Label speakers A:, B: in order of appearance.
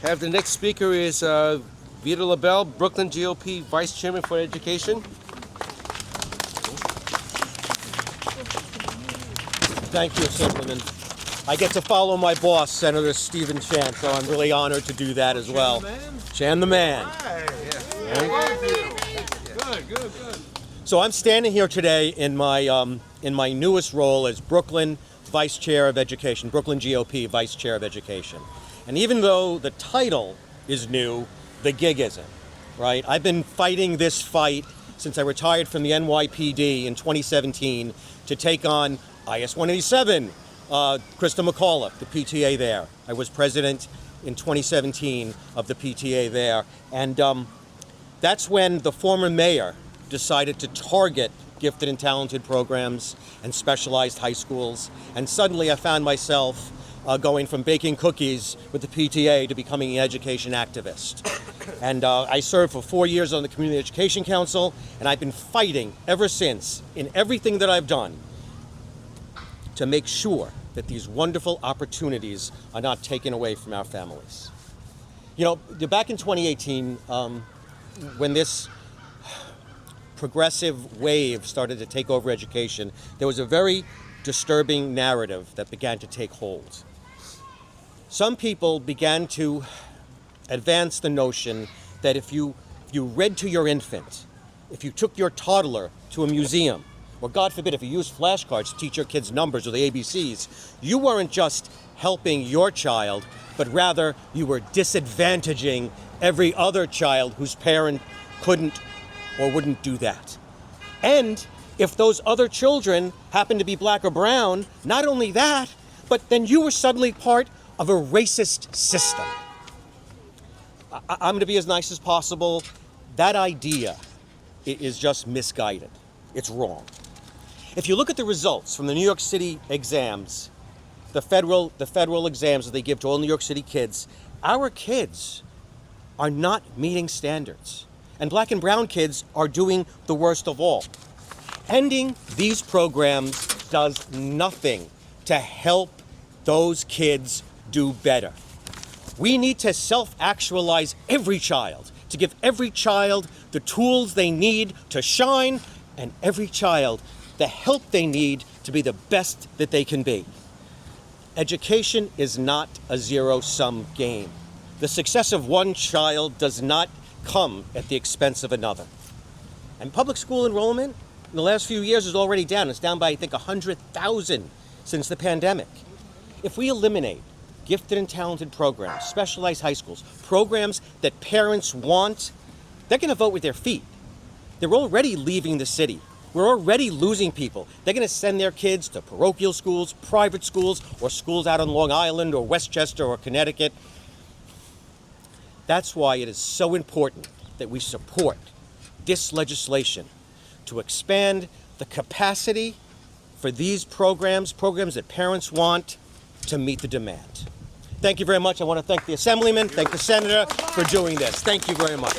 A: Have the next speaker is Vito LaBella, Brooklyn GOP Vice Chairman for Education.
B: Thank you, Assemblyman. I get to follow my boss, Senator Stephen Chan, so I'm really honored to do that as well. Chan the man.
A: Good.
B: So I'm standing here today in my newest role as Brooklyn Vice Chair of Education, Brooklyn GOP Vice Chair of Education. And even though the title is new, the gig isn't, right? I've been fighting this fight since I retired from the NYPD in 2017 to take on IS 187, Krista McAuliffe, the PTA there. I was president in 2017 of the PTA there. And that's when the former mayor decided to target gifted and talented programs and specialized high schools. And suddenly I found myself going from baking cookies with the PTA to becoming an education activist. And I served for 4 years on the Community Education Council, and I've been fighting ever since in everything that I've done to make sure that these wonderful opportunities are not taken away from our families. You know, back in 2018, when this progressive wave started to take over education, there was a very disturbing narrative that began to take hold. Some people began to advance the notion that if you read to your infant, if you took your toddler to a museum, or God forbid, if you used flashcards to teach your kids numbers or the ABCs, you weren't just helping your child, but rather you were disadvantaging every other child whose parent couldn't or wouldn't do that. And if those other children happened to be black or brown, not only that, but then you were suddenly part of a racist system. I'm going to be as nice as possible. That idea is just misguided. It's wrong. If you look at the results from the New York City exams, the federal exams that they give to all New York City kids, our kids are not meeting standards. And black and brown kids are doing the worst of all. Ending these programs does nothing to help those kids do better. We need to self-actualize every child, to give every child the tools they need to shine, and every child the help they need to be the best that they can be. Education is not a zero-sum game. The success of one child does not come at the expense of another. And public school enrollment in the last few years is already down. It's down by, I think, 100,000 since the pandemic. If we eliminate gifted and talented programs, specialized high schools, programs that parents want, they're going to vote with their feet. They're already leaving the city. We're already losing people. They're going to send their kids to parochial schools, private schools, or schools out on Long Island or Westchester or Connecticut. That's why it is so important that we support this legislation to expand the capacity for these programs that parents want, to meet the demand. Thank you very much. I want to thank the Assemblyman, thank the Senator for doing this. Thank you very much.